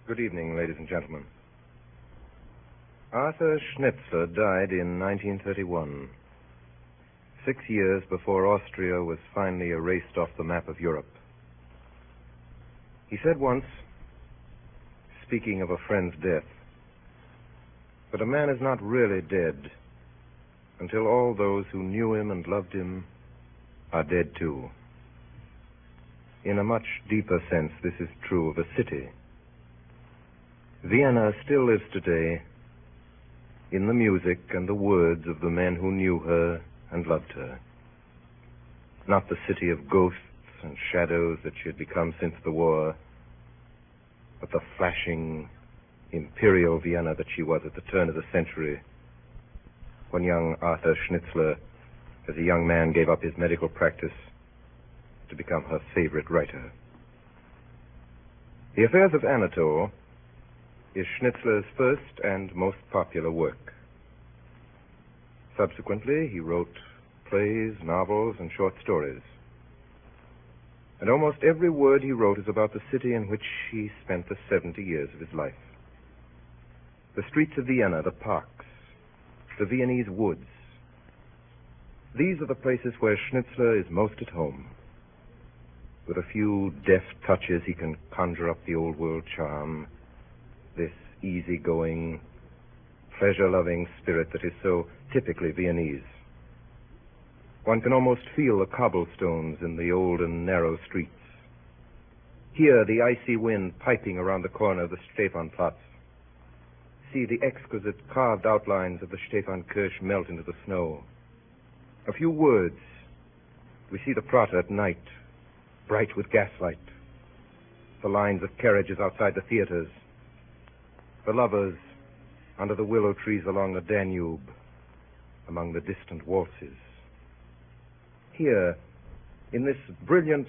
Good evening, ladies and gentlemen. Arthur Schnitzler died in 1931, 6 years before Austria was finally erased off the map of Europe. He said once, speaking of a friend's death, "But a man is not really dead until all those who knew him and loved him are dead too." In a much deeper sense, this is true of a city. Vienna still lives today in the music and the words of the men who knew her and loved her. Not the city of ghosts and shadows that she had become since the war, but the flashing, imperial Vienna that she was at the turn of the century, when young Arthur Schnitzler, as a young man, gave up his medical practice to become her favorite writer. The Affairs of Anatole is Schnitzler's first and most popular work. Subsequently, he wrote plays, novels, and short stories. And almost every word he wrote is about the city in which he spent the 70 years of his life. The streets of Vienna, the parks, the Viennese woods. These are the places where Schnitzler is most at home. With a few deft touches, he can conjure up the old world charm, this easygoing, pleasure-loving spirit that is so typically Viennese. One can almost feel the cobblestones in the old and narrow streets. Hear the icy wind piping around the corner of the Stephanplatz. See the exquisite carved outlines of the Stephankirche melt into the snow. A few words. We see the Prater at night, bright with gaslight. The lines of carriages outside the theaters. The lovers under the willow trees along the Danube, among the distant waltzes. Here, in this brilliant,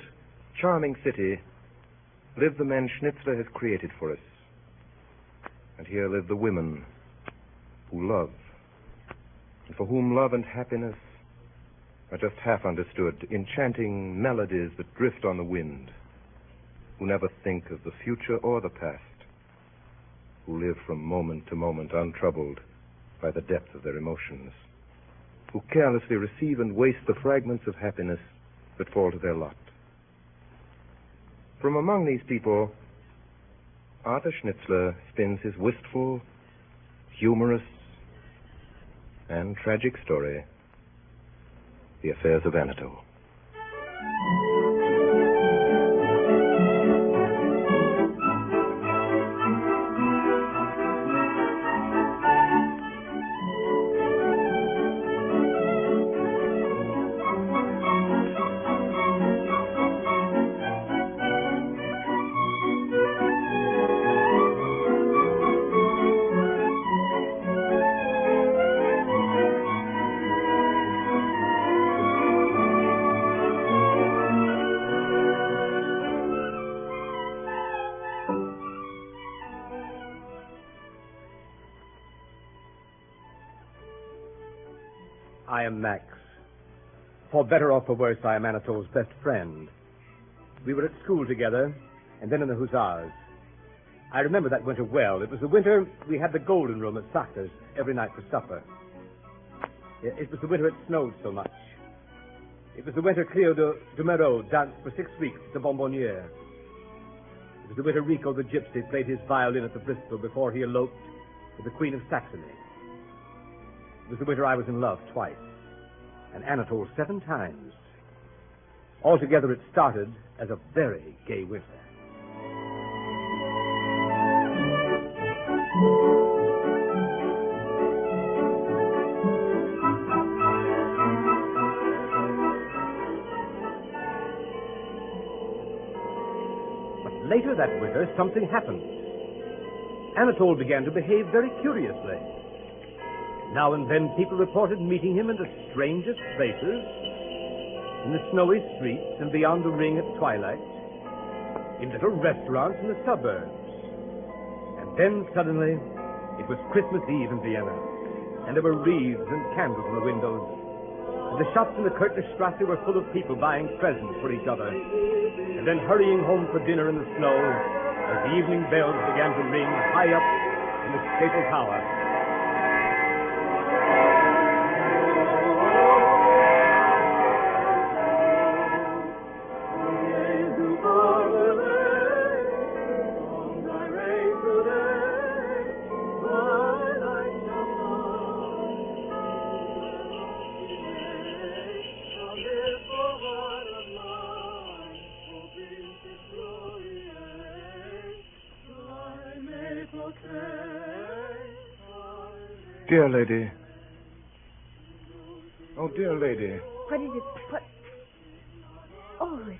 charming city, live the men Schnitzler has created for us. And here live the women who love, and for whom love and happiness are just half understood, enchanting melodies that drift on the wind, who never think of the future or the past, who live from moment to moment untroubled by the depth of their emotions, who carelessly receive and waste the fragments of happiness that fall to their lot. From among these people, Arthur Schnitzler spins his wistful, humorous, and tragic story, The Affairs of Anatole. I am Max. For better or for worse, I am Anatole's best friend. We were at school together, and then in the Hussars. I remember that winter well. It was the winter we had the Golden Room at Sacre's every night for supper. It was the winter it snowed so much. It was the winter Cleo de Meraux danced for 6 weeks at the Bonbonniere. It was the winter Rico the Gypsy played his violin at the Bristol before he eloped with the Queen of Saxony. It was the winter I was in love twice, and Anatole 7 times. Altogether, it started as a very gay winter. But later that winter, something happened. Anatole began to behave very curiously. Now and then people reported meeting him in the strangest places, in the snowy streets and beyond the ring at twilight, in little restaurants in the suburbs. And then suddenly, it was Christmas Eve in Vienna, and there were wreaths and candles in the windows, and the shops in the Kürtnerstrasse were full of people buying presents for each other, and then hurrying home for dinner in the snow, as the evening bells began to ring high up in the stately tower. Dear lady. Oh, dear lady. What is it? What? Oh, it's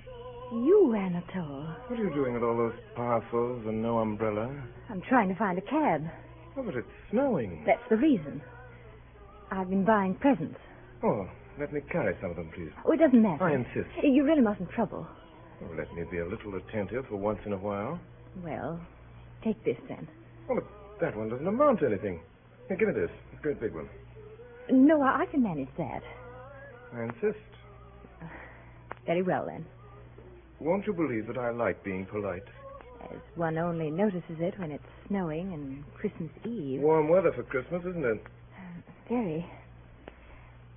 you, Anatole. What are you doing with all those parcels and no umbrella? I'm trying to find a cab. Oh, but it's snowing. That's the reason. I've been buying presents. Oh, let me carry some of them, please. Oh, it doesn't matter. I insist. You really mustn't trouble. Oh, let me be a little attentive for once in a while. Well, take this then. Oh, but that one doesn't amount to anything. Here, give me this. It's a great big one. No, I can manage that. I insist. Very well, then. Won't you believe that I like being polite? As one only notices it when it's snowing and Christmas Eve. Warm weather for Christmas, isn't it? Very.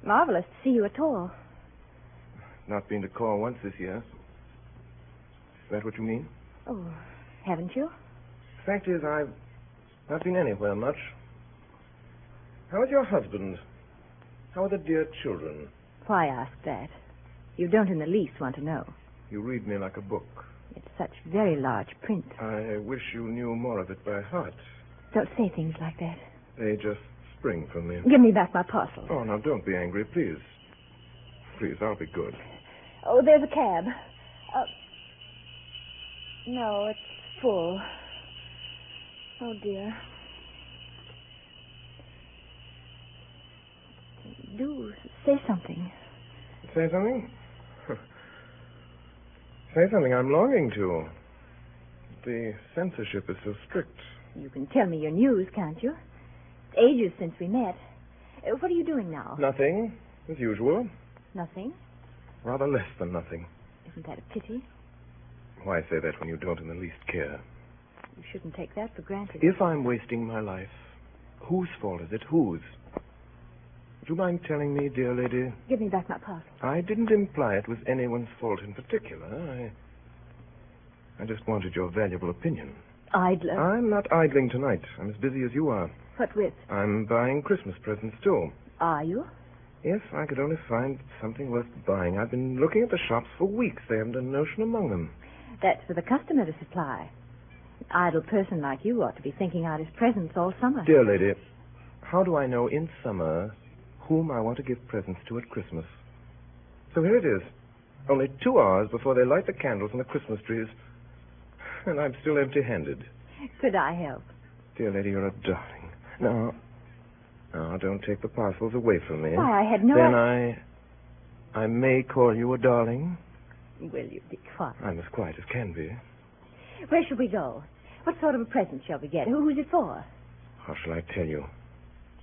Marvelous to see you at all. Not been to call once this year. Is that what you mean? Oh, haven't you? Fact is, I've not been anywhere much. How is your husband? How are the dear children? Why ask that? You don't in the least want to know. You read me like a book. It's such very large print. I wish you knew more of it by heart. Don't say things like that. They just spring from me. Give me back my parcel. Oh, now, don't be angry, please. Please, I'll be good. Oh, there's a cab. No, it's full. Oh, dear. Do say something. Say something? Say something I'm longing to. The censorship is so strict. You can tell me your news, can't you? It's ages since we met. What are you doing now? Nothing, as usual. Nothing? Rather less than nothing. Isn't that a pity? Why say that when you don't in the least care? You shouldn't take that for granted. If I'm wasting my life, whose fault is it? Whose? Would you mind telling me, dear lady? Give me back my parcel. I didn't imply it was anyone's fault in particular. I just wanted your valuable opinion. Idler. I'm not idling tonight. I'm as busy as you are. What with? I'm buying Christmas presents, too. Are you? If I could only find something worth buying. I've been looking at the shops for weeks. They haven't a notion among them. That's for the customer to supply. An idle person like you ought to be thinking out his presents all summer. Dear lady, how do I know in summer whom I want to give presents to at Christmas? So here it is. Only 2 hours before they light the candles on the Christmas trees. And I'm still empty-handed. Could I help? Dear lady, you're a darling. No, don't take the parcels away from me. Why, I had no... Then I may call you a darling. Will you be quiet? I'm as quiet as can be. Where shall we go? What sort of a present shall we get? Who's it for? How shall I tell you?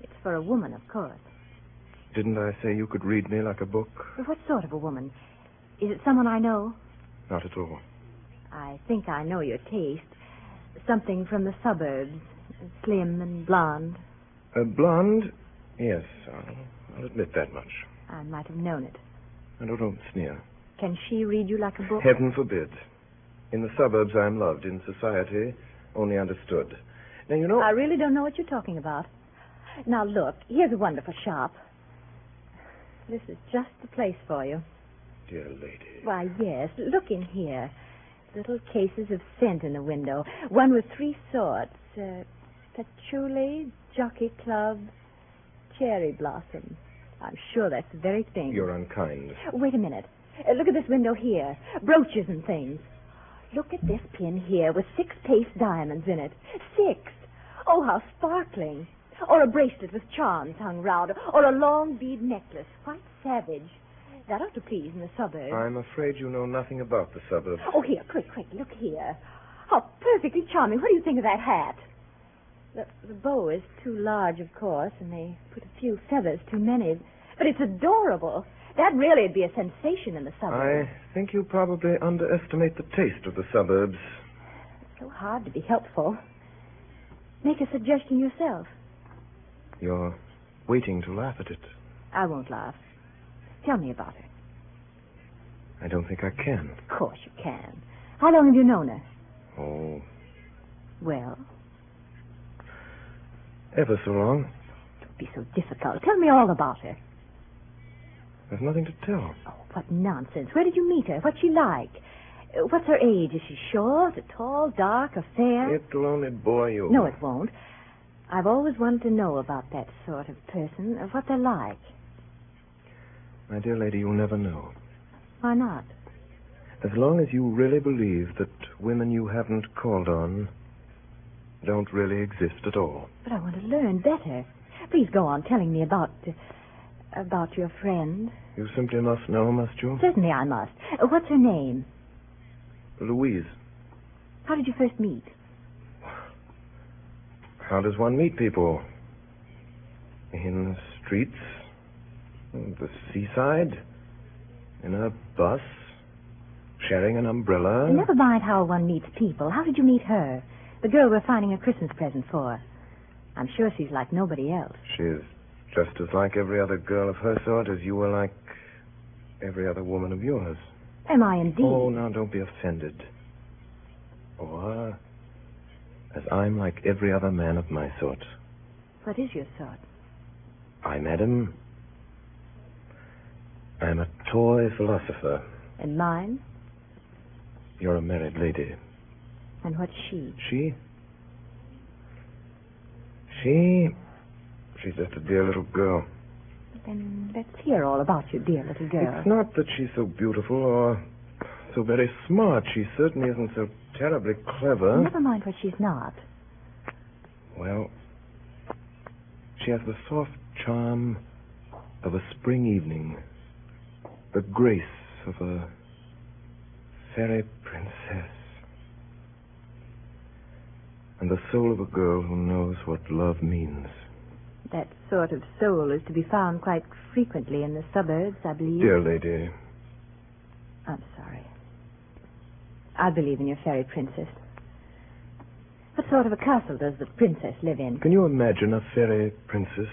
It's for a woman, of course. Didn't I say you could read me like a book? But what sort of a woman? Is it someone I know? Not at all. I think I know your taste. Something from the suburbs. Slim and blonde. Blonde? Yes, I'll admit that much. I might have known it. And don't sneer. Can she read you like a book? Heaven forbid. In the suburbs, I'm loved. In society, only understood. Now, you know... I really don't know what you're talking about. Now, look, here's a wonderful shop. This is just the place for you. Dear lady. Why, yes. Look in here. Little cases of scent in the window. One with 3 sorts. Patchouli, Jockey Club, Cherry Blossom. I'm sure that's the very thing. You're unkind. Wait a minute. Look at this window here. Brooches and things. Look at this pin here with 6 paste diamonds in it. 6. Oh, how sparkling. Or a bracelet with charms hung round. Or a long bead necklace. Quite savage. That ought to please in the suburbs. I'm afraid you know nothing about the suburbs. Oh, here, quick, look here. How perfectly charming. What do you think of that hat? The bow is too large, of course, and they put a few feathers too many. But it's adorable. That really would be a sensation in the suburbs. I think you probably underestimate the taste of the suburbs. So hard to be helpful. Make a suggestion yourself. You're waiting to laugh at it. I won't laugh. Tell me about her. I don't think I can. Of course you can. How long have you known her? Oh, Well, ever so long. don't be so difficult. Tell me all about her. There's nothing to tell. Oh, what nonsense. Where did you meet her? What's she like? What's her age? Is she short, or tall, dark, or fair? It'll only bore you. No, it won't. I've always wanted to know about that sort of person, of what they're like. My dear lady, you'll never know. Why not? As long as you really believe that women you haven't called on don't really exist at all. But I want to learn better. Please go on telling me about your friend. You simply must know, must you? Certainly I must. What's her name? Louise. How did you first meet? How does one meet people? In the streets? The seaside? In a bus? Sharing an umbrella? Never mind how one meets people. How did you meet her? The girl we're finding a Christmas present for. I'm sure she's like nobody else. She's just as like every other girl of her sort as you were like every other woman of yours. Am I indeed? Oh, now don't be offended. Or as I'm like every other man of my sort. What is your sort? I, madam, I'm a toy philosopher. And mine? You're a married lady. And what's she? She's just a dear little girl. Then let's hear all about your dear little girl. It's not that she's so beautiful or so very smart. She certainly isn't so terribly clever. Never mind what she's not. Well, she has the soft charm of a spring evening, the grace of a fairy princess, and the soul of a girl who knows what love means. That sort of soul is to be found quite frequently in the suburbs, I believe. Dear lady. I'm sorry. I believe in your fairy princess. What sort of a castle does the princess live in? Can you imagine a fairy princess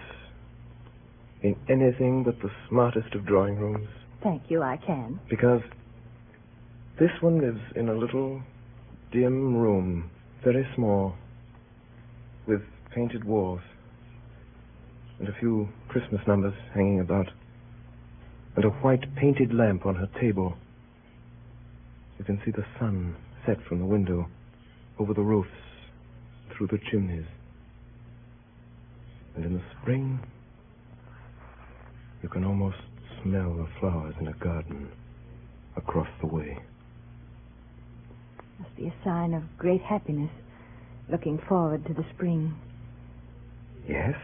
in anything but the smartest of drawing rooms? Thank you, I can. Because this one lives in a little dim room, very small, with painted walls, and a few Christmas numbers hanging about, and a white painted lamp on her table. You can see the sun set from the window, over the roofs, through the chimneys. And in the spring, you can almost smell the flowers in a garden across the way. Must be a sign of great happiness, looking forward to the spring. Yes.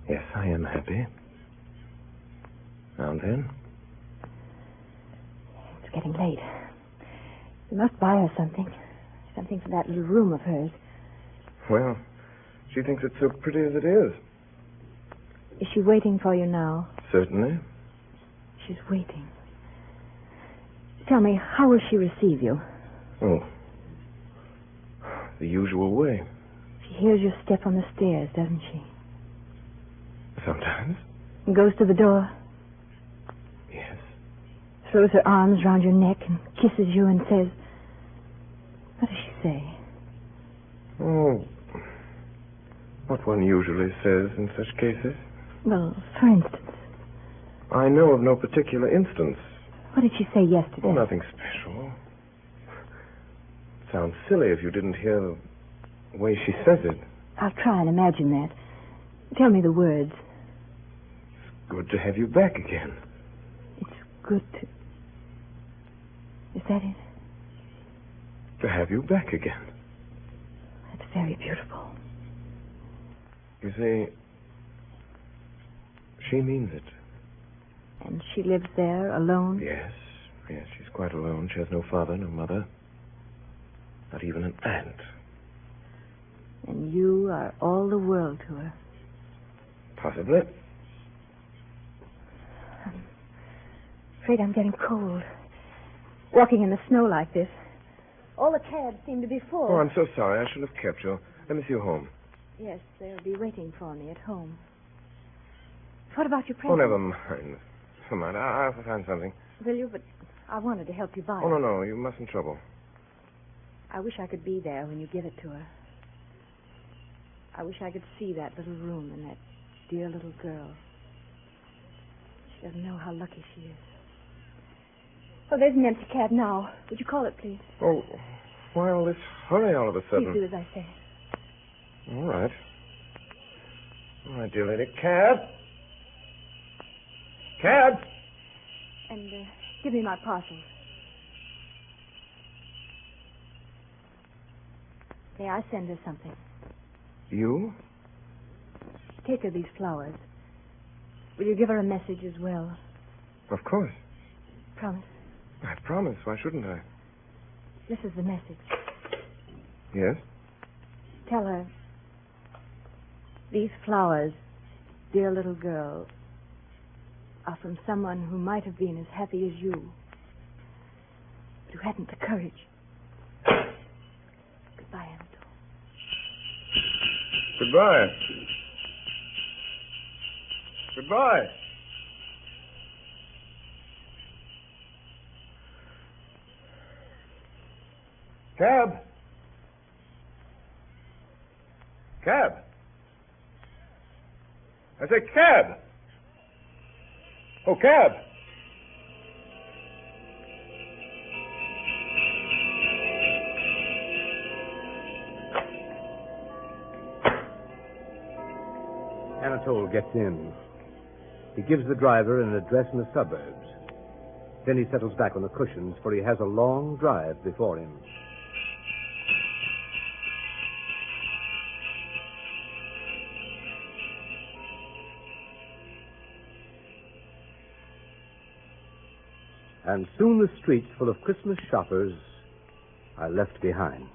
Yes, I am happy. Now and then. It's getting late. We must buy her something. Something for that little room of hers. Well, she thinks it's so pretty as it is. Is she waiting for you now? Certainly. She's waiting. Tell me, how will she receive you? Oh. The usual way. She hears your step on the stairs, doesn't she? Sometimes. And goes to the door. Yes. Throws her arms round your neck and kisses you and says... What does she say? Oh. What one usually says in such cases. Well, for instance. I know of no particular instance. What did she say yesterday? Oh, nothing special. It sounds silly if you didn't hear the way she says it. I'll try and imagine that. Tell me the words. It's good to have you back again. It's good to... Is that it? To have you back again. That's very beautiful. You see, she means it. And she lives there alone? Yes, she's quite alone. She has no father, no mother. Not even an aunt. And you are all the world to her. Possibly. I'm afraid I'm getting cold. Walking in the snow like this. All the cabs seem to be full. Oh, I'm so sorry. I should have kept you. Let me see you home. Yes, they'll be waiting for me at home. What about your present? Oh, never mind. Never mind. I'll find something. Will you? But I wanted to help you buy Oh, it. no. You mustn't trouble. I wish I could be there when you give it to her. I wish I could see that little room and that dear little girl. She doesn't know how lucky she is. Oh, there's an empty cab now. Would you call it, please? Oh, why all this hurry all of a sudden? Please do as I say. All right. All right, dear lady. Cab? Cab? And give me my parcels. May I send her something? You? Take her these flowers. Will you give her a message as well? Of course. Promise. I promise. Why shouldn't I? This is the message. Yes? Tell her, these flowers, dear little girl, are from someone who might have been as happy as you, but who hadn't the courage. Goodbye, Anatole. Goodbye. Goodbye. Cab. Cab. I say cab. Oh, cab. Anatole gets in. He gives the driver an address in the suburbs. Then he settles back on the cushions, for he has a long drive before him. And soon the streets full of Christmas shoppers are left behind.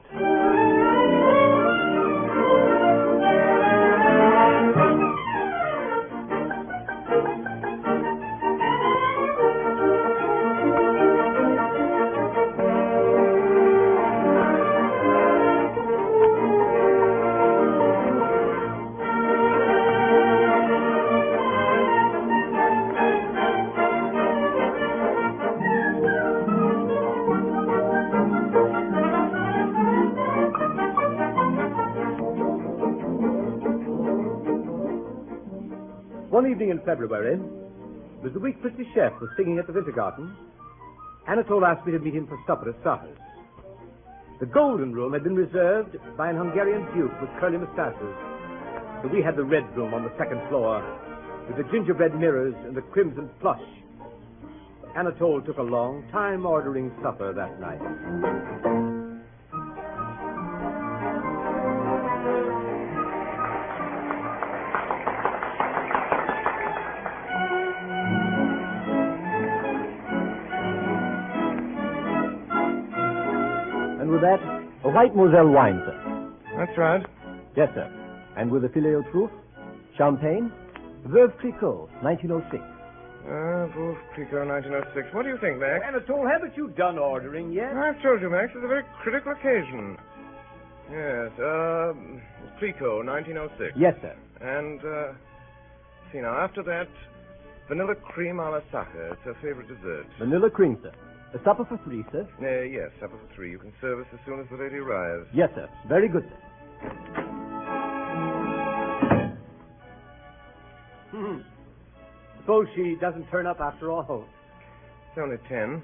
One evening in February, it was the week Pretty Chef was singing at the Winter Garden. Anatole asked me to meet him for supper at Sarah's. The Golden Room had been reserved by an Hungarian duke with curly mustaches, so we had the Red Room on the second floor, with the gingerbread mirrors and the crimson plush. Anatole took a long time ordering supper that night. With that, a white Moselle wine, sir. That's right. Yes, sir. And with a filet au truffe, champagne, Veuve Clicquot, 1906. Veuve Clicquot, 1906. What do you think, Max? Anatole, haven't you done ordering yet? I've told you, Max. It's a very critical occasion. Yes, Clicquot, 1906. Yes, sir. And, see now, after that, vanilla cream a la Sacher. It's her favorite dessert. Vanilla cream, sir. A supper for three, sir. Yes, supper for three. You can serve us as soon as the lady arrives. Yes, sir. Very good, sir. Suppose she doesn't turn up after all. It's only 10.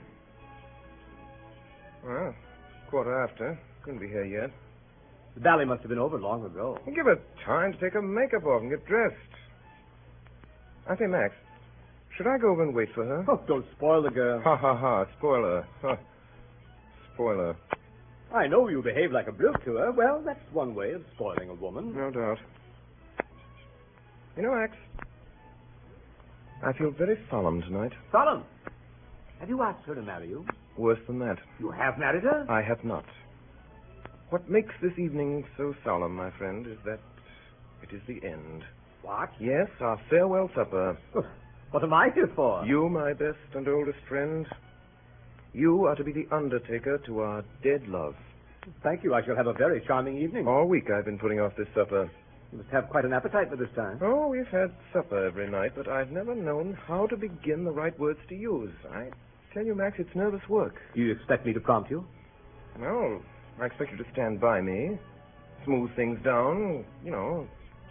Well, quarter after. Couldn't be here yet. The ballet must have been over long ago. Give her time to take her makeup off and get dressed. I say, Max, should I go over and wait for her? Oh, don't spoil the girl. Ha, ha, ha. Spoiler. Huh. Spoiler. I know you behave like a brute to her. Well, that's one way of spoiling a woman. No doubt. You know, Max, I feel very solemn tonight. Solemn? Have you asked her to marry you? Worse than that. You have married her? I have not. What makes this evening so solemn, my friend, is that it is the end. What? Yes, our farewell supper. What am I here for? You, my best and oldest friend, You are to be the undertaker to our dead love. Thank you. I shall have a very charming evening. All week I've been putting off this supper. You must have quite an appetite for this time. Oh, we've had supper every night, but I've never known how to begin the right words to use. I tell you, Max, it's nervous work. Do you expect me to prompt you? No, I expect you to stand by me, smooth things down,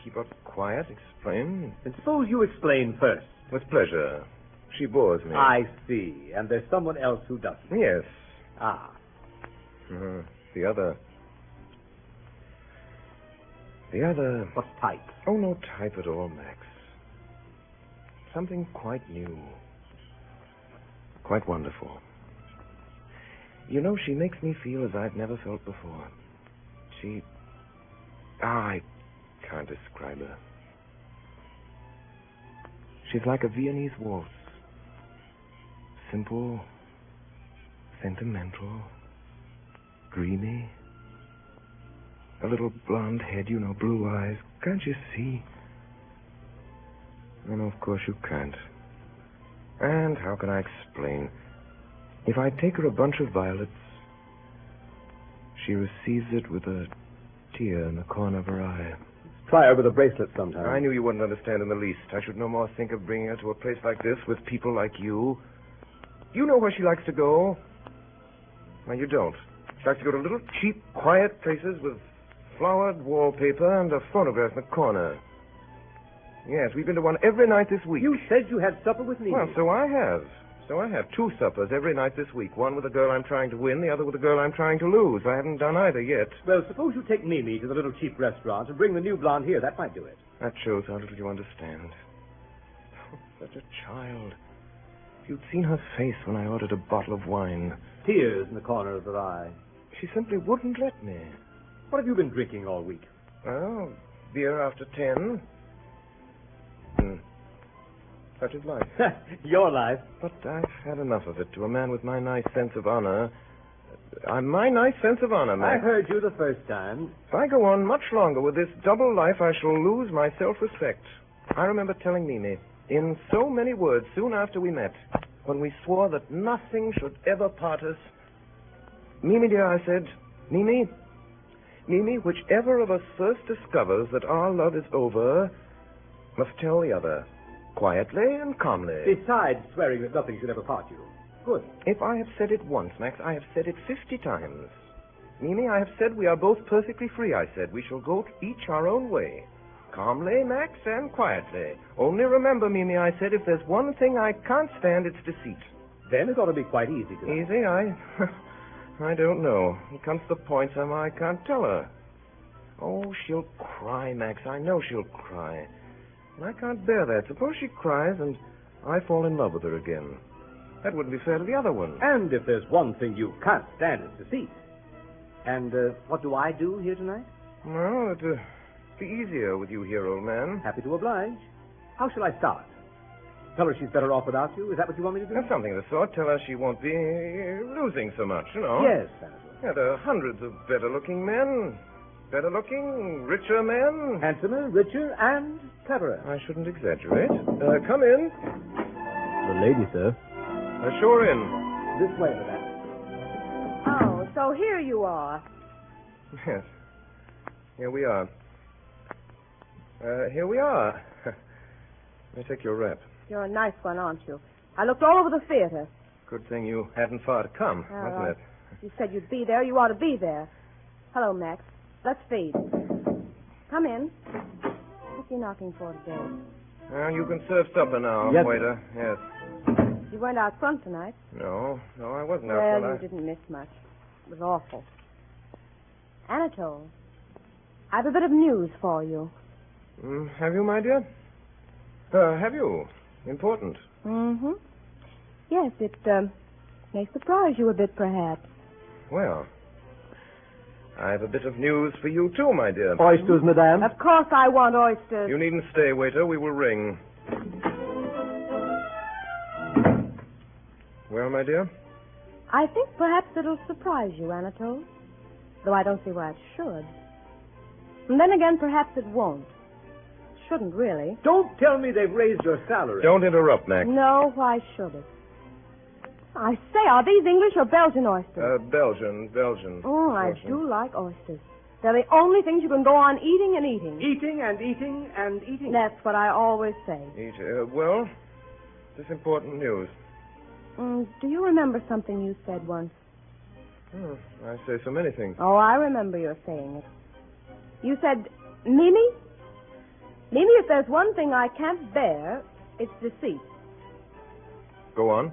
keep up quiet, explain. Then suppose you explain first. With pleasure. She bores me. I see. And there's someone else who doesn't. Yes. Ah. The other. What type? Oh, no type at all, Max. Something quite new. Quite wonderful. She makes me feel as I've never felt before. I can't describe her. She's like a Viennese waltz. Simple, sentimental, dreamy. A little blonde head, blue eyes. Can't you see? Oh, no, of course you can't. And how can I explain? If I take her a bunch of violets, she receives it with a tear in the corner of her eye. Try her with a bracelet sometime. I knew you wouldn't understand in the least. I should no more think of bringing her to a place like this with people like you. You know where she likes to go? No, you don't. She likes to go to little, cheap, quiet places with flowered wallpaper and a phonograph in the corner. Yes, we've been to one every night this week. You said you had supper with me. Well, so I have. So I have 2 suppers every night this week. One with a girl I'm trying to win, the other with a girl I'm trying to lose. I haven't done either yet. Well, suppose you take Mimi to the little cheap restaurant and bring the new blonde here. That might do it. That shows how little you understand. Oh, such a child. If you'd seen her face when I ordered a bottle of wine. Tears in the corner of her eye. She simply wouldn't let me. What have you been drinking all week? Well, beer after 10. Such is life. Your life. But I've had enough of it. To a man with my nice sense of honor. My nice sense of honor, Max. I heard you the first time. If I go on much longer with this double life, I shall lose my self-respect. I remember telling Mimi, in so many words, soon after we met, when we swore that nothing should ever part us. Mimi, dear, I said, Mimi, whichever of us first discovers that our love is over, must tell the other. Quietly and calmly. Besides swearing that nothing should ever part you. Good. If I have said it once, Max, I have said it 50 times. Mimi, I have said we are both perfectly free, I said. We shall go each our own way. Calmly, Max, and quietly. Only remember, Mimi, I said, if there's one thing I can't stand, it's deceit. Then it ought to be quite easy to... Easy? I don't know. It comes to the point somehow I can't tell her. Oh, she'll cry, Max. I know she'll cry. And I can't bear that. Suppose she cries and I fall in love with her again. That wouldn't be fair to the other one. And if there's one thing you can't stand, it's deceit. And what do I do here tonight? Well, it'd be easier with you here, old man. Happy to oblige. How shall I start? Tell her she's better off without you? Is that what you want me to do? That's something of the sort. Tell her she won't be losing so much, Yes, Anatole. Yeah, there are hundreds of better-looking men. Better-looking, richer men. Handsomer, richer, and cleverer. I shouldn't exaggerate. Come in. The lady, sir. Sure in. This way, madame. Oh, so here you are. Yes. Here we are. Here we are. Let me take your wrap. You're a nice one, aren't you? I looked all over the theater. Good thing you hadn't far to come, wasn't it? You said you'd be there. You ought to be there. Hello, Max. Let's feed. Come in. What's he knocking for today? Well, you can serve supper now, Yes, waiter. Yes. You weren't out front tonight. No, I wasn't out Well, front. you didn't miss much. It was awful. Anatole, I've a bit of news for you. Have you, my dear? Have you? Important. Mm-hmm. Yes, it may surprise you a bit, perhaps. Well, I have a bit of news for you, too, my dear. Oysters, madame? Of course I want oysters. You needn't stay, waiter. We will ring. Well, my dear? I think perhaps it'll surprise you, Anatole. Though I don't see why it should. And then again, perhaps it won't. Shouldn't, really. Don't tell me they've raised your salary. Don't interrupt, Max. No, why should it? I say, are these English or Belgian oysters? Belgian. Oh, I do like oysters. They're the only things you can go on eating and eating. Eating and eating and eating. That's what I always say. Well, this important news. Do you remember something you said once? I say so many things. Oh, I remember your saying it. You said, Mimi, if there's one thing I can't bear, it's deceit. Go on.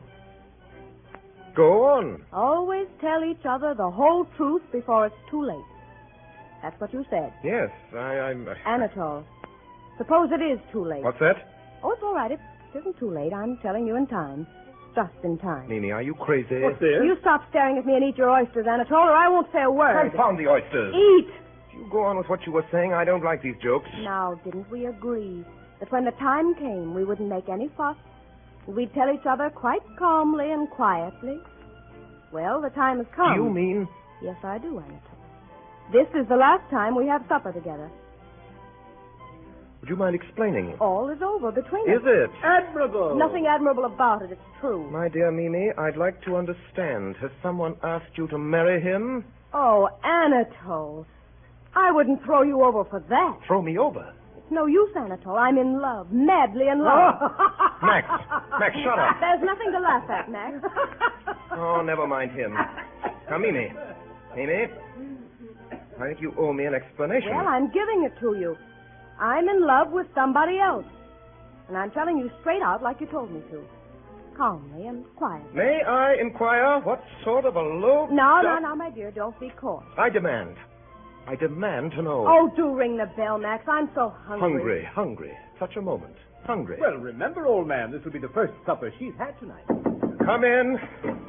Go on. Always tell each other the whole truth before it's too late. That's what you said. Yes, I'm... Anatole, suppose it is too late. What's that? Oh, it's all right. It isn't too late. I'm telling you in time. Just in time. Mimi, are you crazy? What's this? You stop staring at me and eat your oysters, Anatole, or I won't say a word. Confound the oysters. Eat! If you go on with what you were saying, I don't like these jokes. Now, didn't we agree that when the time came, we wouldn't make any fuss? We'd tell each other quite calmly and quietly. Well, the time has come. You mean... Yes, I do, Anatole. This is the last time we have supper together. Would you mind explaining? All is over between us. Is it? Admirable. Nothing admirable about it. It's true. My dear Mimi, I'd like to understand. Has someone asked you to marry him? Oh, Anatole. I wouldn't throw you over for that. Throw me over. It's no use, Anatole. I'm in love. Madly in love. Max, shut up. There's nothing to laugh at, Max. Oh, never mind him. Now, Mimi, I think you owe me an explanation. Well, I'm giving it to you. I'm in love with somebody else. And I'm telling you straight out like you told me to. Calmly and quietly. May I inquire what sort of a low... No, my dear, don't be coarse. I demand to know. Oh, do ring the bell, Max. I'm so hungry. Hungry. Such a moment. Hungry. Well, remember, old man, this will be the first supper she's had tonight. Come in.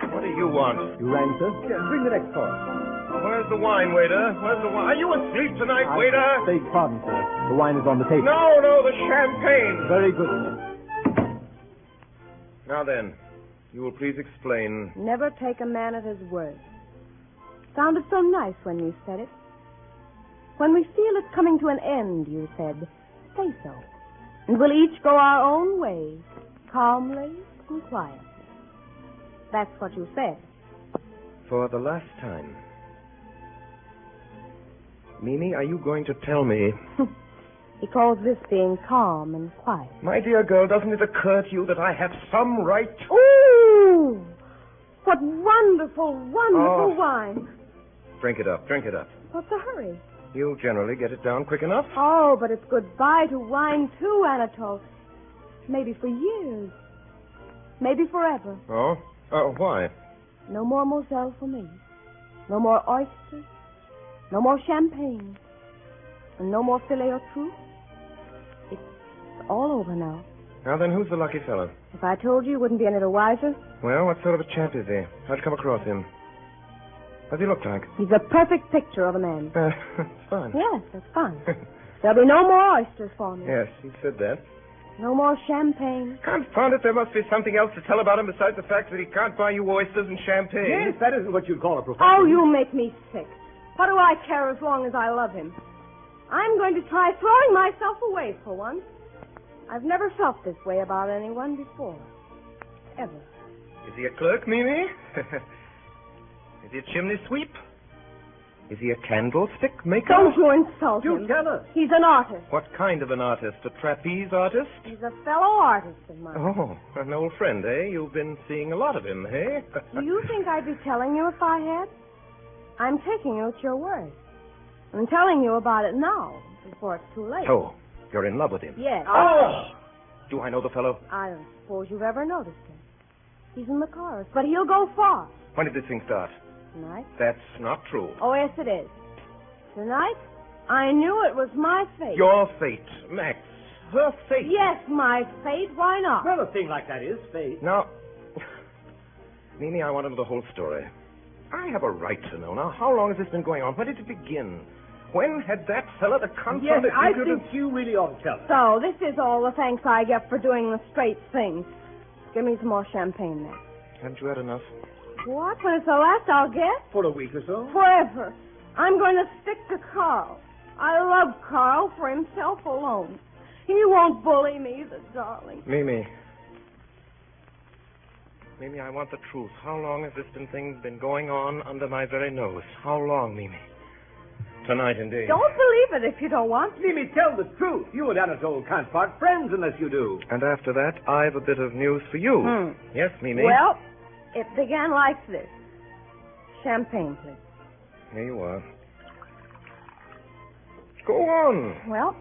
What do you want? You rang, sir? Yes, bring the next course. Where's the wine, waiter? Where's the wine? Are you asleep tonight, waiter? Beg pardon, sir. The wine is on the table. No, the champagne. Very good, sir. Now then, you will please explain. Never take a man at his word. Sounded so nice when you said it. When we feel it's coming to an end, you said, say so. And we'll each go our own way, calmly and quietly. That's what you said. For the last time. Mimi, are you going to tell me? He calls this being calm and quiet. My dear girl, doesn't it occur to you that I have some right... Ooh! What wonderful wine. Drink it up. What's the hurry? You generally get it down quick enough. Oh, but it's goodbye to wine, too, Anatole. Maybe for years. Maybe forever. Oh? Why? No more Moselle for me. No more oysters. No more champagne. And no more filet au trou. It's all over now. Now then, who's the lucky fellow? If I told you, you wouldn't be any the wiser. Well, what sort of a chap is he? How'd you come across him? What does he look like? He's a perfect picture of a man. It's fine. Yes, that's fine. There'll be no more oysters for me. Yes, he said that. No more champagne. Confound it, there must be something else to tell about him besides the fact that he can't buy you oysters and champagne. Yes, that isn't what you'd call a professional. Oh, you make me sick. What do I care as long as I love him? I'm going to try throwing myself away for once. I've never felt this way about anyone before. Ever. Is he a clerk, Mimi? Is he a chimney sweep? Is he a candlestick maker? Don't you insult him. You tell us. He's an artist. What kind of an artist? A trapeze artist? He's a fellow artist of mine. Oh, an old friend, eh? You've been seeing a lot of him, eh? Do you think I'd be telling you if I had? I'm taking you at your word. I'm telling you about it now, before it's too late. So, you're in love with him? Yes. Oh! Do I know the fellow? I don't suppose you've ever noticed him. He's in the chorus, but he'll go far. When did this thing start? Tonight? That's not true. Oh, yes, it is. Tonight, I knew it was my fate. Your fate, Max. Her fate. Yes, my fate. Why not? Well, a thing like that is fate. Now, Mimi, I want to know the whole story. I have a right to know. Now, how long has this been going on? When did it begin? When had that fella the Yes, confounded I impudence... think you really ought to tell us. So, this is all the thanks I get for doing the straight thing. Give me some more champagne, Max. Haven't you had enough? What? When it's the last I'll get? For a week or so. Forever. I'm going to stick to Carl. I love Carl for himself alone. He won't bully me, the darling. Mimi. Mimi, I want the truth. How long has this thing been going on under my very nose? How long, Mimi? Tonight, indeed. Don't believe it if you don't want to. Mimi, tell the truth. You and Anatole can't part friends unless you do. And after that, I've a bit of news for you. Yes, Mimi? Well, it began like this. Champagne, please. Here you are. Go on. Well,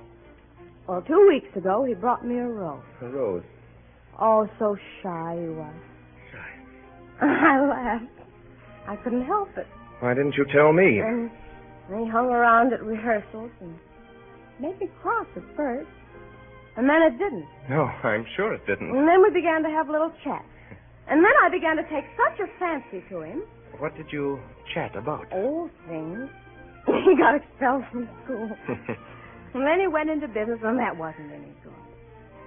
2 weeks ago, he brought me a rose. A rose. Oh, so shy he was. Shy. I laughed. I couldn't help it. Why didn't you tell me? And he hung around at rehearsals and made me cross at first. And then it didn't. No, I'm sure it didn't. And then we began to have a little chat. And then I began to take such a fancy to him. What did you chat about? Old things. He got expelled from school. And then he went into business, and that wasn't any good.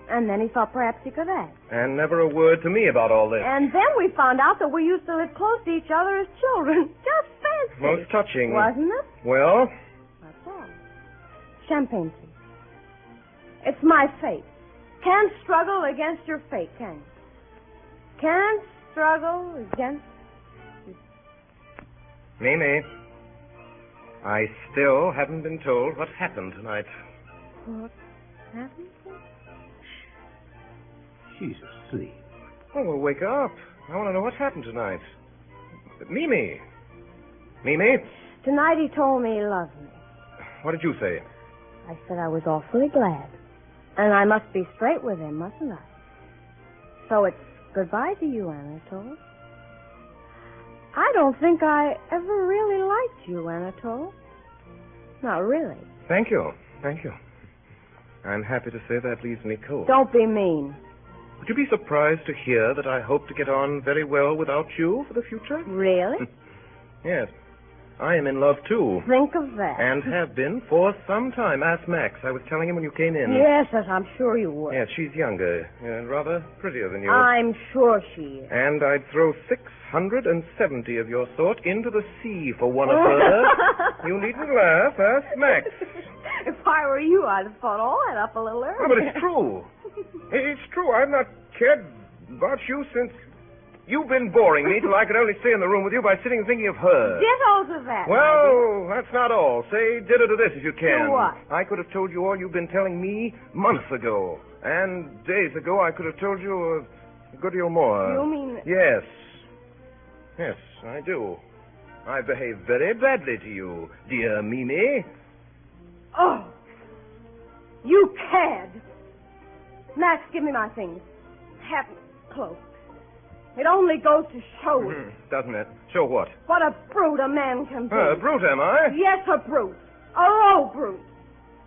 And then he thought perhaps he could act. And never a word to me about all this. And then we found out that we used to live close to each other as children. Just fancy. Most touching. Wasn't it? Well? That's all. Champagne, please. It's my fate. Can't struggle against your fate, can you? Can't struggle against... Mimi, I still haven't been told what happened tonight. What happened? She's asleep. Oh, well, wake up. I want to know what happened tonight. Mimi. Mimi? Tonight he told me he loved me. What did you say? I said I was awfully glad. And I must be straight with him, mustn't I? So it's goodbye to you, Anatole. I don't think I ever really liked you, Anatole. Not really. Thank you. Thank you. I'm happy to say that leaves me cold. Don't be mean. Would you be surprised to hear that I hope to get on very well without you for the future? Really? Yes. I am in love, too. Think of that. And have been for some time. Ask Max. I was telling him when you came in. Yes, I'm sure you would. Yes, she's younger and rather prettier than you. I'm sure she is. And I'd throw 670 of your sort into the sea for one of her. You needn't laugh. Ask Max. If I were you, I'd have thought all that up a little earlier. Oh, but it's true. It's true. I've not cared about you since you've been boring me till I could only stay in the room with you by sitting and thinking of her. Ditto to that. Well, that's not all. Say ditto to this if you can. To what? I could have told you all you've been telling me months ago. And days ago, I could have told you a good deal more. You mean... Yes. Yes, I do. I behaved very badly to you, dear Mimi. Oh, you cad. Max, give me my things. Hat, cloak. It only goes to show it. Doesn't it? Show what? What a brute a man can be. A brute, am I? Yes, a brute. A low brute.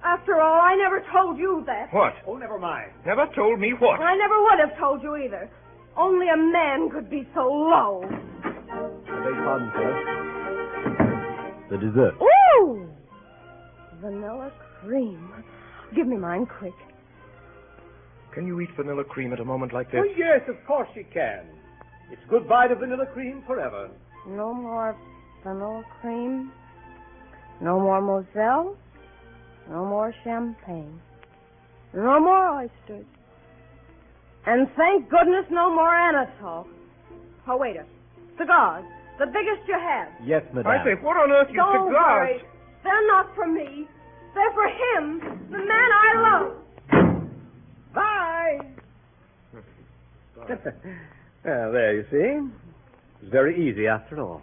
After all, I never told you that. What? Oh, never mind. Never told me what? I never would have told you either. Only a man could be so low. I beg pardon, sir. The dessert. Ooh! Vanilla cream. Give me mine quick. Can you eat vanilla cream at a moment like this? Oh, yes, of course she can. It's goodbye to vanilla cream forever. No more vanilla cream. No more Moselle. No more champagne. No more oysters. And thank goodness no more Anatole. Oh, waiter. Cigars. The biggest you have. Yes, madame. I say, what on earth, you Don't cigars? worry. They're not for me. They're for him, the man I love. Bye. Well, there you see. It's very easy after all.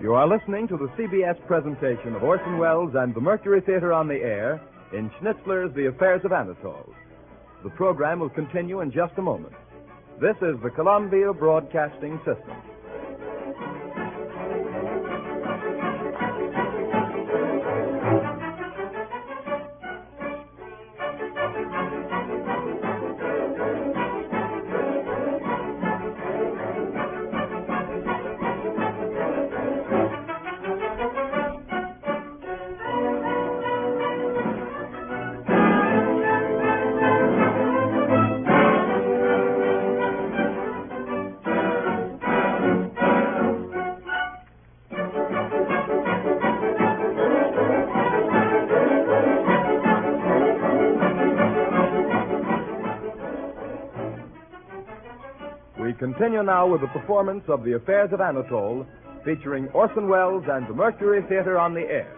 You are listening to the CBS presentation of Orson Welles and the Mercury Theater on the Air in Schnitzler's The Affairs of Anatole. The program will continue in just a moment. This is the Columbia Broadcasting System. We continue now with the performance of The Affairs of Anatole, featuring Orson Welles and the Mercury Theater on the air.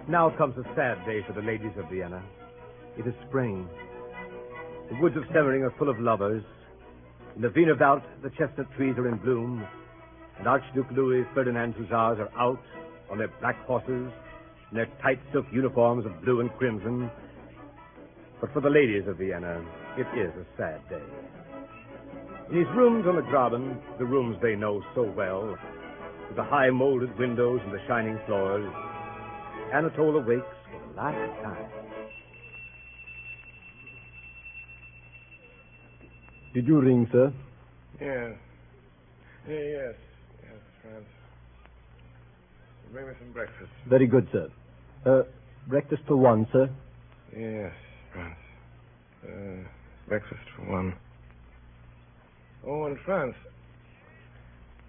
Now comes a sad day for the ladies of Vienna. It is spring. The woods of Semmering are full of lovers. In the Wienerwald, the chestnut trees are in bloom, and Archduke Louis Ferdinand's hussars are out on their black horses in their tight silk uniforms of blue and crimson. But for the ladies of Vienna, it is a sad day. In his rooms on the Graben, the rooms they know so well, with the high molded windows and the shining floors, Anatole awakes for the last time. Did you ring, sir? Yes. Yes, Franz. Bring me some breakfast. Very good, sir. Breakfast for one, sir? Yes, Franz. Breakfast for one. Oh, and Franz,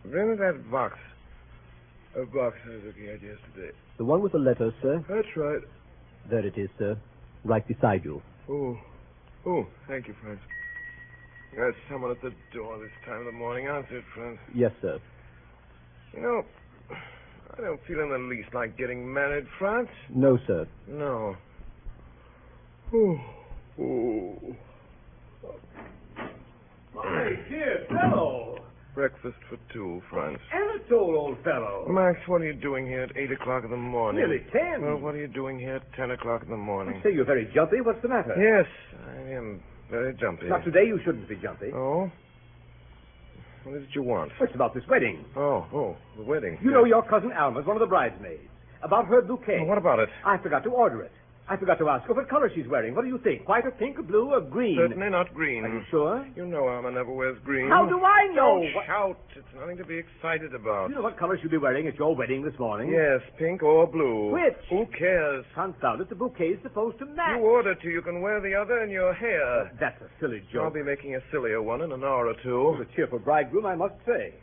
bring me that box. A box I was looking at yesterday. The one with the letters, sir? That's right. There it is, sir. Right beside you. Oh, thank you, Franz. There's someone at the door this time of the morning. Answer it, Franz. Yes, sir. You know, I don't feel in the least like getting married, Franz. No, sir. No. My dear fellow! Breakfast for two, Franz. Anatole, old fellow! Max, what are you doing here at 8 o'clock in the morning? Nearly 10. Well, what are you doing here at 10 o'clock in the morning? I say you're very jumpy. What's the matter? Yes, I am very jumpy. Not today. You shouldn't be jumpy. Oh? What is it you want? It's about this wedding. Oh, the wedding. You know your cousin Alma's one of the bridesmaids. About her bouquet. Well, what about it? I forgot to order it. I forgot to ask her what color she's wearing. What do you think? White or pink or blue or green? Certainly not green. Are you sure? You know Alma never wears green. How do I know? Don't shout. It's nothing to be excited about. You know what color she'll be wearing at your wedding this morning? Yes, pink or blue. Which? Who cares? Confound it, the bouquet's supposed to match. You order to. You can wear the other in your hair. That's a silly I'll joke. be making a sillier one in an hour or two. A cheerful bridegroom, I must say.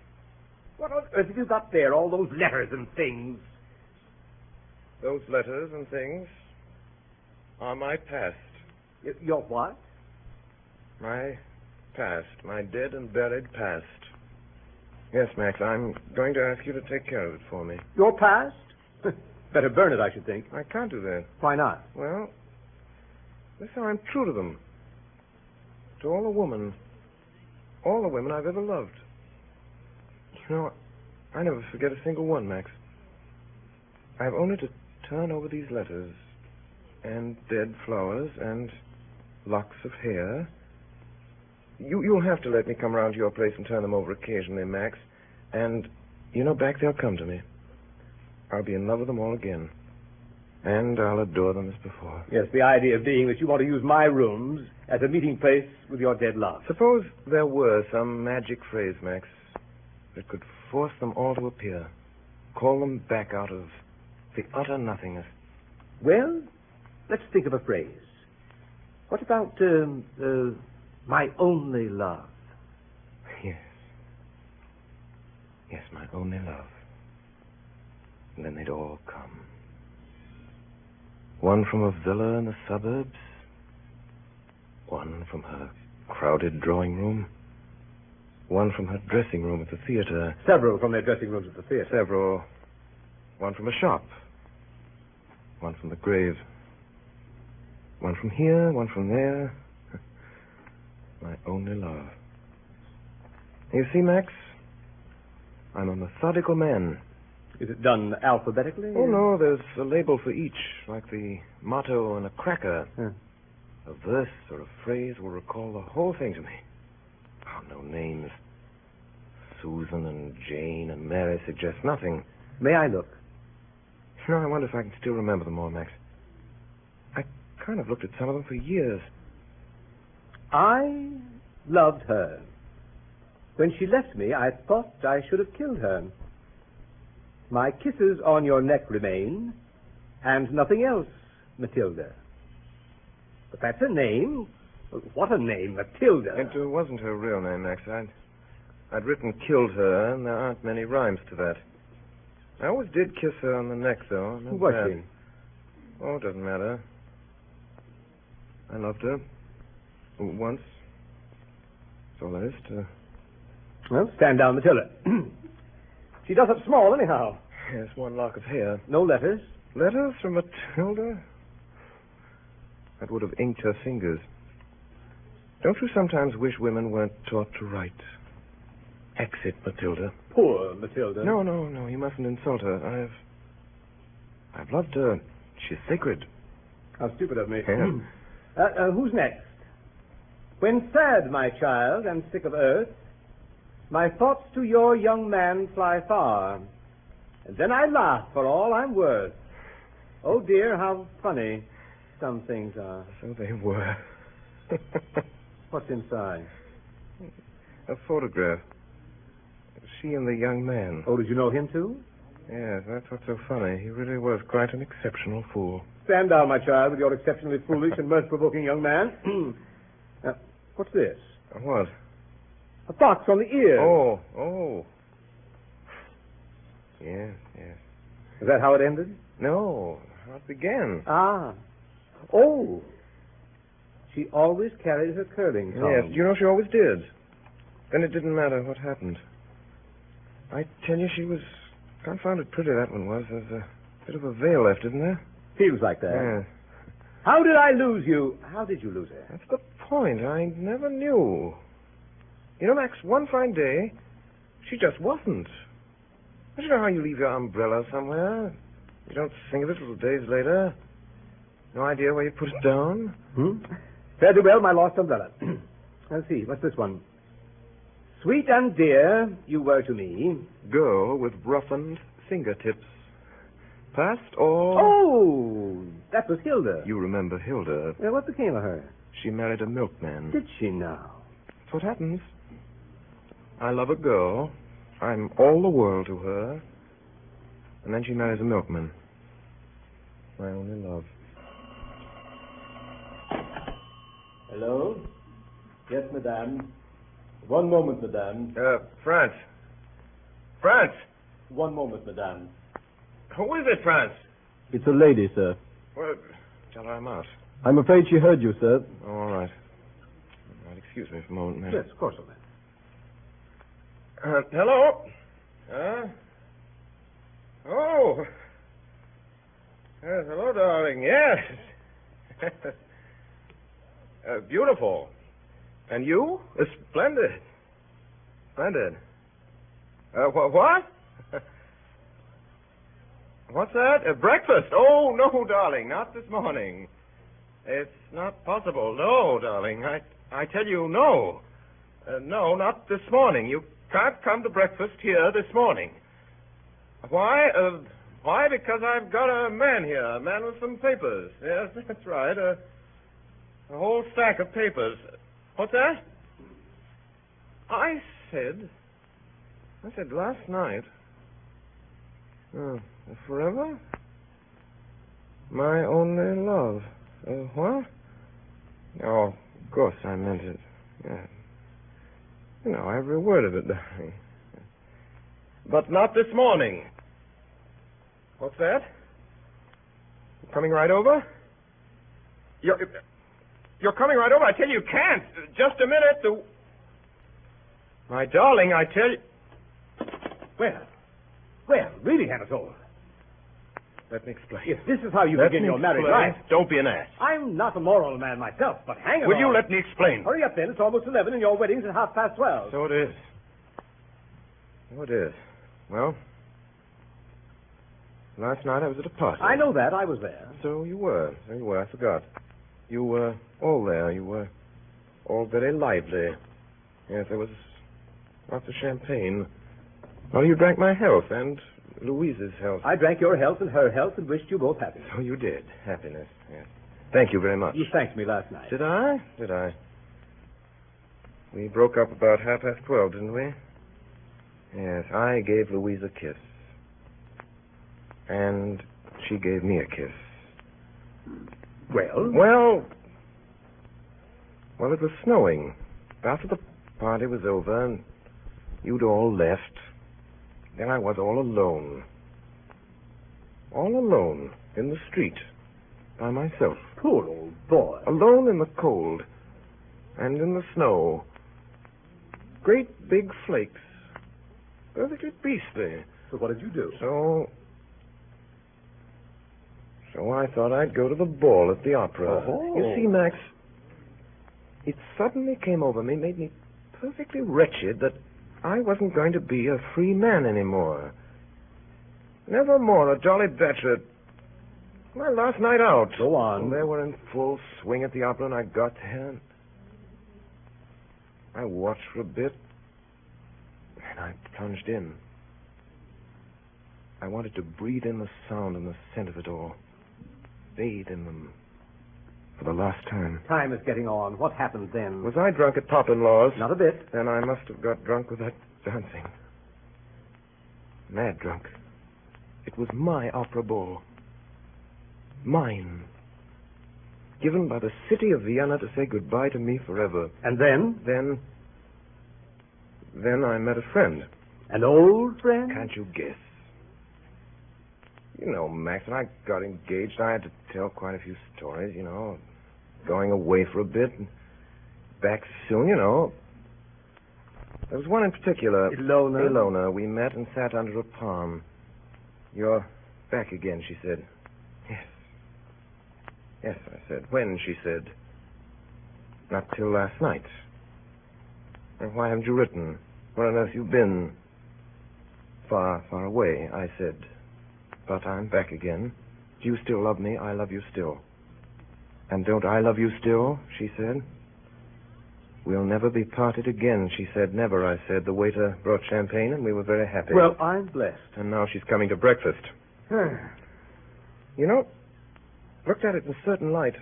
What on earth have you got there, all those letters and things? Those letters and things are my past. Your what? My past. My dead and buried past. Yes, Max, I'm going to ask you to take care of it for me. Your past? Better burn it, I should think. I can't do that. Why not? Well, this is how I'm true to them. To all the women I've ever loved. You know, I never forget a single one, Max. I've only to turn over these letters, and dead flowers, and locks of hair. You'll have to let me come round to your place and turn them over occasionally, Max. And, you know, back they'll come to me. I'll be in love with them all again. And I'll adore them as before. Yes, the idea being that you want to use my rooms as a meeting place with your dead love. Suppose there were some magic phrase, Max, that could force them all to appear. Call them back out of the utter nothingness. Well, let's think of a phrase. What about, my only love? Yes. Yes, my only love. And then they'd all come. One from a villa in the suburbs. One from her crowded drawing room. One from her dressing room at the theater. Several from their dressing rooms at the theater. Several. One from a shop. One from the grave. One from here, one from there. My only love. You see, Max, I'm a methodical man. Is it done alphabetically? Oh, no, there's a label for each, like the motto on a cracker. Huh. A verse or a phrase will recall the whole thing to me. Oh, no names. Susan and Jane and Mary suggest nothing. May I look? You know, I wonder if I can still remember them all, Max. I kind of looked at some of them for years. I loved her. When she left me, I thought I should have killed her. My kisses on your neck remain, and nothing else, Matilda. But that's her name, What a name, Matilda. It wasn't her real name, Max. I'd written killed her, and there aren't many rhymes to that. I always did kiss her on the neck, though. Who was she? Oh, it doesn't matter. I loved her. Once. That's all there is to... Well, stand down, Matilda. She does up small, anyhow. Yes, one lock of hair. No letters? Letters from Matilda? That would have inked her fingers. Don't you sometimes wish women weren't taught to write? Exit, Matilda. Poor Matilda. No, you mustn't insult her. I've loved her. She's sacred. How stupid of me. Yeah. Who's next? When sad, my child, and sick of earth, my thoughts to your young man fly far, and then I laugh for all I'm worth. Oh, dear, how funny some things are. So they were. What's inside? A photograph. She and the young man. Oh, did you know him, too? Yes, that's what's so funny. He really was quite an exceptional fool. Stand down, my child, with your exceptionally foolish and mirth-provoking young man. What's this? What? A box on the ear. Oh. Yes. Is that how it ended? No, how it began. Ah. Oh. She always carried her curling comb. Yes, you know she always did. Then it didn't matter what happened. I tell you, she was confounded pretty, that one was. There's a bit of a veil left, isn't there? Feels like that. Yeah. How did I lose you? How did you lose her? That's the point. I never knew. You know, Max, one fine day, she just wasn't. Don't you know how you leave your umbrella somewhere? You don't think of it till days later. No idea where you put it down? Fare thee well, my lost umbrella. Let's see, what's this one? Sweet and dear you were to me. Girl with roughened fingertips. Past or... Oh, that was Hilda. You remember Hilda. What became of her? She married a milkman. Did she now? That's what happens. I love a girl. I'm all the world to her. And then she marries a milkman. My only love. Hello? Yes, madame. One moment, madame. France. France! One moment, madame. Who is it, France? It's a lady, sir. Well, tell her I'm out. I'm afraid she heard you, sir. Oh, all right. All right, excuse me for a moment, ma'am. Yes, of course, old man. Hello? Oh. Yes, hello, darling. Yes. Beautiful. And you? Splendid. Splendid. What? What's that? Breakfast? Oh, no, darling, not this morning. It's not possible. No, darling. I tell you, no. No, not this morning. You can't come to breakfast here this morning. Why? Why? Because I've got a man here, a man with some papers. Yes, that's right. A whole stack of papers. What's that? I said last night. Forever? My only love. What? Oh, of course I meant it. Yeah. You know, every word of it, darling. But not this morning. What's that? You coming right over? You're coming right over? I tell you, you can't. Just a minute. My darling, I tell you... Well, really, Anatole. Let me explain. If this is how you begin your married life... Don't be an ass. I'm not a moral man myself, but hang it Will all. you let me explain? Hurry up, then. It's almost 11, and your wedding's at 12:30. So it is. So it is. Well, last night I was at a party. I know that. I was there. So you were. I forgot. You were all there. You were all very lively. Yes, there was lots of champagne. Well, you drank my health and Louise's health. I drank your health and her health and wished you both happy. So you did. Happiness, yes. Thank you very much. You thanked me last night. Did I? We broke up about 12:30, didn't we? Yes, I gave Louise a kiss. And she gave me a kiss. Well? Well, Well, it was snowing. After the party was over and you'd all left, then I was all alone. All alone in the street by myself. Poor old boy. Alone in the cold and in the snow. Great big flakes. Perfectly beastly. So what did you do? So I thought I'd go to the ball at the opera. Oh. You see, Max, it suddenly came over me, made me perfectly wretched that I wasn't going to be a free man anymore. Never more a jolly bachelor. My last night out. Go on. They were in full swing at the opera, and I got there. And I watched for a bit, and I plunged in. I wanted to breathe in the sound and the scent of it all. Bathe in them. For the last time. Time is getting on. What happened then? Was I drunk at Pop-in-Law's? Not a bit. Then I must have got drunk with that dancing. Mad drunk. It was my opera ball. Mine. Given by the city of Vienna to say goodbye to me forever. And then? Then I met a friend. An old friend? Can't you guess? You know, Max, when I got engaged, I had to tell quite a few stories, you know. Going away for a bit and back soon, you know. There was one in particular. Ilona. We met and sat under a palm. You're back again, she said. Yes. Yes, I said. When, she said. Not till last night. And why haven't you written? Where on earth you been? Far, far away, I said. But I'm back again. Do you still love me? I love you still. And don't I love you still? She said. We'll never be parted again, she said. Never, I said. The waiter brought champagne, and we were very happy. Well, I'm blessed. And now she's coming to breakfast. You know, looked at it in a certain light.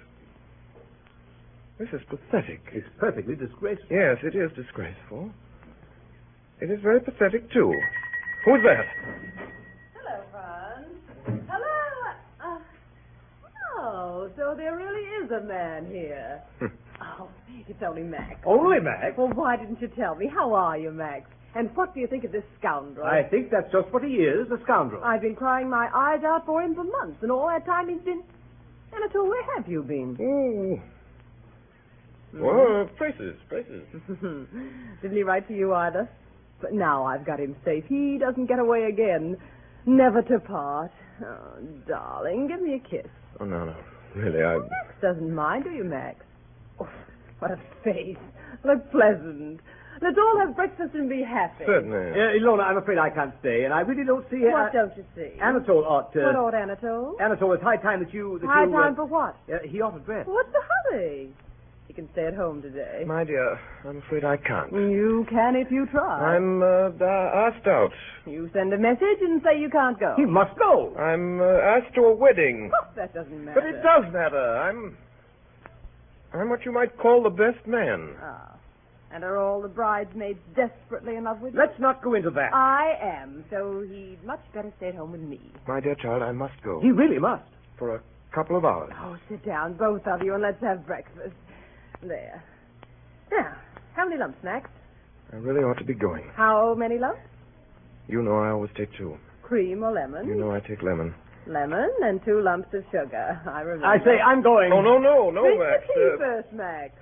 This is pathetic. It's perfectly disgraceful. Yes, it is disgraceful. It is very pathetic, too. Who's that? Hello, Franz. Hello. Oh, so there really is a man here. Oh, it's only Max. Only Max? Well, why didn't you tell me? How are you, Max? And what do you think of this scoundrel? I think that's just what he is, a scoundrel. I've been crying my eyes out for him for months, and all that time he's been... Anatole, where have you been? Oh. Well, places. Didn't he write to you either? But now I've got him safe. He doesn't get away again. Never to part. Oh, darling, give me a kiss. Oh, no. Really, Max doesn't mind, do you, Max? Oh, what a face. Look pleasant. Let's all have breakfast and be happy. Certainly. Ilona, I'm afraid I can't stay, and I really don't see... What don't you see? Anatole ought to... What ought Anatole? Anatole, it's high time that you... High time for what? He ought to dress. What's the hurry? You can stay at home today. My dear, I'm afraid I can't. You can if you try. I'm asked out. You send a message and say you can't go. He must go. I'm asked to a wedding. Oh, that doesn't matter. But it does matter. I'm what you might call the best man. Ah. And are all the bridesmaids desperately in love with you? Let's not go into that. I am, so he'd much better stay at home with me. My dear child, I must go. He really must. For a couple of hours. Oh, sit down, both of you, and let's have breakfast. There. Now, how many lumps, Max? I really ought to be going. How many lumps? You know I always take 2. Cream or lemon? You know I take lemon. Lemon and 2 lumps of sugar. I remember. I say, I'm going. Oh, no, Drink Max. the tea first, Max.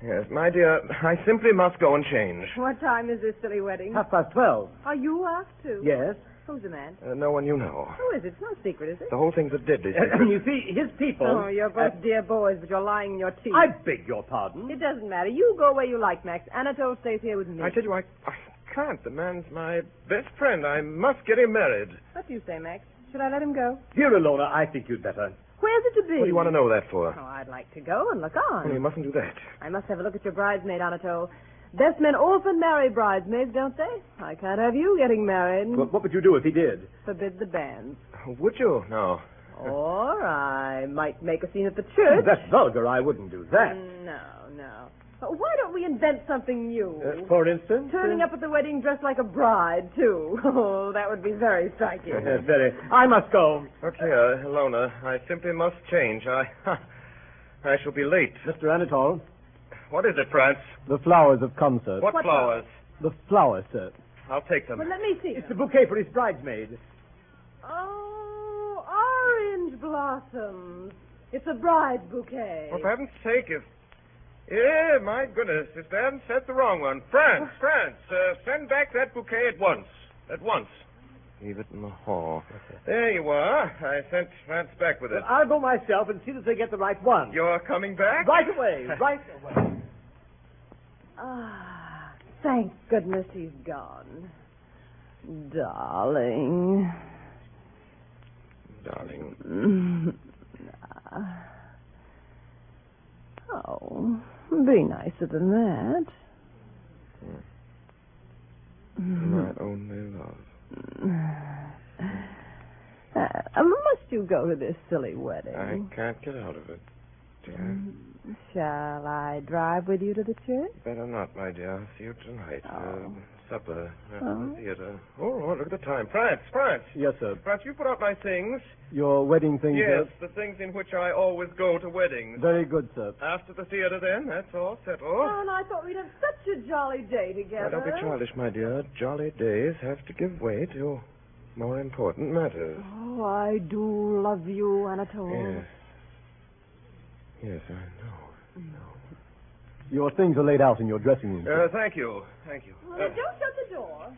Yes, my dear, I simply must go and change. What time is this silly wedding? 12:30. Are you asked to? Yes. Who's the man? No one you know. Who is it? It's no secret, is it? The whole thing's a deadly secret. You see, his people... Oh, you're both dear boys, but you're lying in your teeth. I beg your pardon. It doesn't matter. You go where you like, Max. Anatole stays here with me. I tell you, I can't. The man's my best friend. I must get him married. What do you say, Max? Should I let him go? Dear Ilona, I think you'd better. Where's it to be? What do you want to know that for? Oh, I'd like to go and look on. Oh, you mustn't do that. I must have a look at your bridesmaid, Anatole. Best men often marry bridesmaids, don't they? I can't have you getting married. Well, what would you do if he did? Forbid the banns. Would you? No. Or I might make a scene at the church. That's vulgar. I wouldn't do that. No. Why don't we invent something new? For instance? Turning up at the wedding dressed like a bride, too. Oh, that would be very striking. Yes, very. I must go. Look here, Ilona. I simply must change. I shall be late. Mr. Anatole, What is it, France? the flowers have come, sir. What flowers? The flowers, sir. I'll take them. Well, let me see. It's the bouquet for his bridesmaid. Oh, orange blossoms. It's a bride bouquet. For heaven's sake, if... Yeah, my goodness, if they haven't sent the wrong one. France, send back that bouquet at once. At once. Leave it in the hall. There you are. I sent France back with it. Well, I'll go myself and see that they get the right one. You're coming back? Right away, right away. Ah, thank goodness he's gone. Darling. Darling. Oh, be nicer than that. My only love. Must you go to this silly wedding? I can't get out of it, dear. Shall I drive with you to the church? Better not, my dear. I'll see you tonight. Oh. Supper at the theater. Oh, look at the time. France. Yes, sir. France, you put out my things. Your wedding things, Yes, sir? the things in which I always go to weddings. Very good, sir. After the theater, then. That's all settled. Oh, and I thought we'd have such a jolly day Now, together. don't be childish, my dear. Jolly days have to give way to more important matters. Oh, I do love you, Anatole. Yes. Yes, I know. Your things are laid out in your dressing room, sir. Thank you. Well, don't shut the door.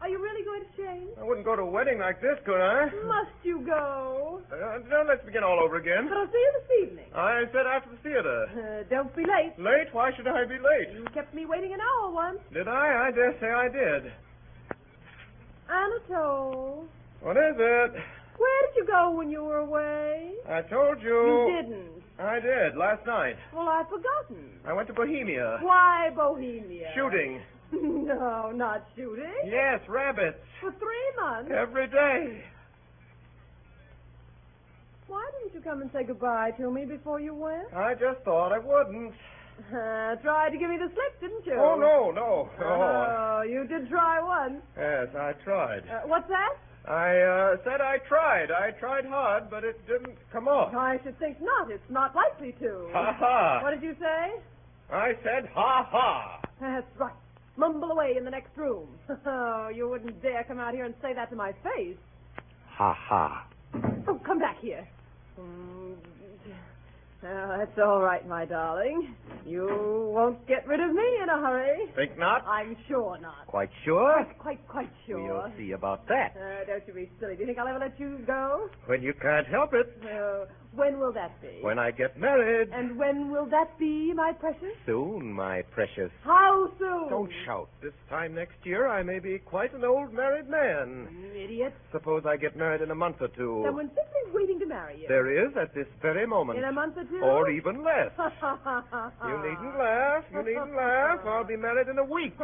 Are you really going to change? I wouldn't go to a wedding like this, could I? Must you go? No, let's begin all over again. But I'll see you this evening. I said after the theater. Don't be late. Late? Why should I be late? You kept me waiting an hour once. Did I? I dare say I did. Anatole, What is it? where did you go when you were away? I told you. You didn't. I did, last night. Well, I've forgotten. I went to Bohemia. Why Bohemia? Shooting. No, not shooting. Yes, rabbits. For 3 months. Every day. Why didn't you come and say goodbye to me before you went? I just thought I wouldn't. Tried to give me the slip, didn't you? Oh, no. Oh, you did try once. Yes, I tried. What's that? I said I tried. I tried hard, but it didn't come off. I should think not. It's not likely to. Ha ha. What did you say? I said ha ha. That's right. Mumble away in the next room. Oh, you wouldn't dare come out here and say that to my face. Ha ha. Oh, come back here. Oh, that's all right, my darling. You won't get rid of me in a hurry. Think not? I'm sure not. Quite sure? Quite sure. We'll see about that. Don't you be silly. Do you think I'll ever let you go? When you can't help it. When will that be? When I get married. And when will that be, my precious? Soon, my precious. How soon? Don't shout. This time next year, I may be quite an old married man. You idiot. Suppose I get married in a month or two. Someone's simply waiting to marry you. There is at this very moment. In a month or two? Or even less. You needn't laugh. You needn't laugh. I'll be married in a week.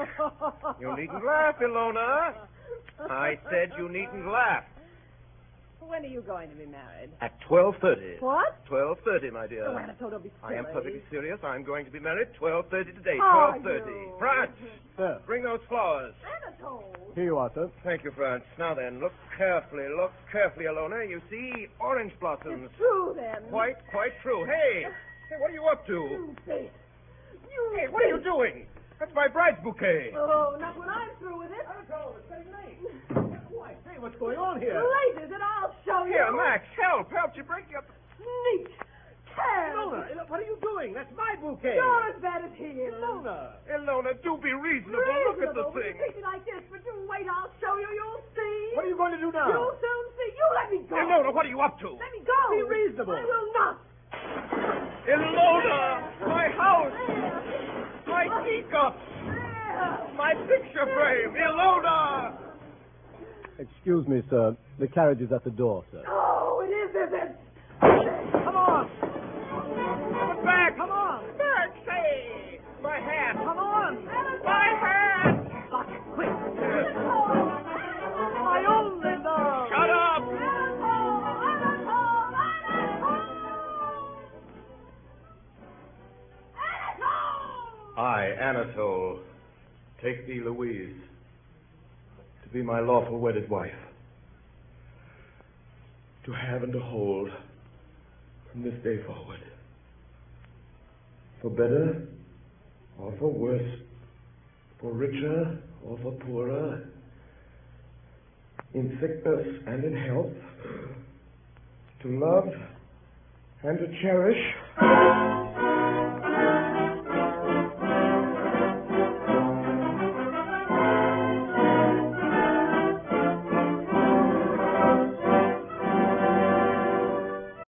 You needn't laugh, Ilona. I said you needn't laugh. When are you going to be married? At 12:30. What? 12:30, my dear. Oh, Anatole, don't be silly. I am perfectly serious. I'm going to be married 12:30 today. Are 12:30. you? France, Sir, bring those flowers. Anatole. here you are, sir. Thank you, France. Now then, look carefully, Ilona. You see orange blossoms. It's true, then. Quite true. Hey, what are you up to? You face. Hey, what are you doing? That's my bride's bouquet. Oh, not when I'm through with it. Anatole, it's getting late. Why, say, what's going on here? Late, is it? I'll show you. Here, Max, help. You're breaking up. Neat. Ilona, what are you doing? That's my bouquet. You're as bad as he is. Ilona, do be reasonable. Look at the thing. You treat me like this, but you wait, I'll show you. You'll see. What are you going to do now? You'll soon see. You let me go. Ilona, what are you up to? Let me go. Be reasonable. I will not. Ilona, my house, my teacups, my picture frame. Ilona! Excuse me, sir. The carriage is at the door, sir. Oh, it is it? Come on. Come back. Come on. Back, say. My hat. Come on. My hat. Lock it, quick. My only love. Shut up. I, Anatole, take thee, Louise, to be my lawful wedded wife, to have and to hold from this day forward for better or for worse, for richer or for poorer, in sickness and in health, to love and to cherish.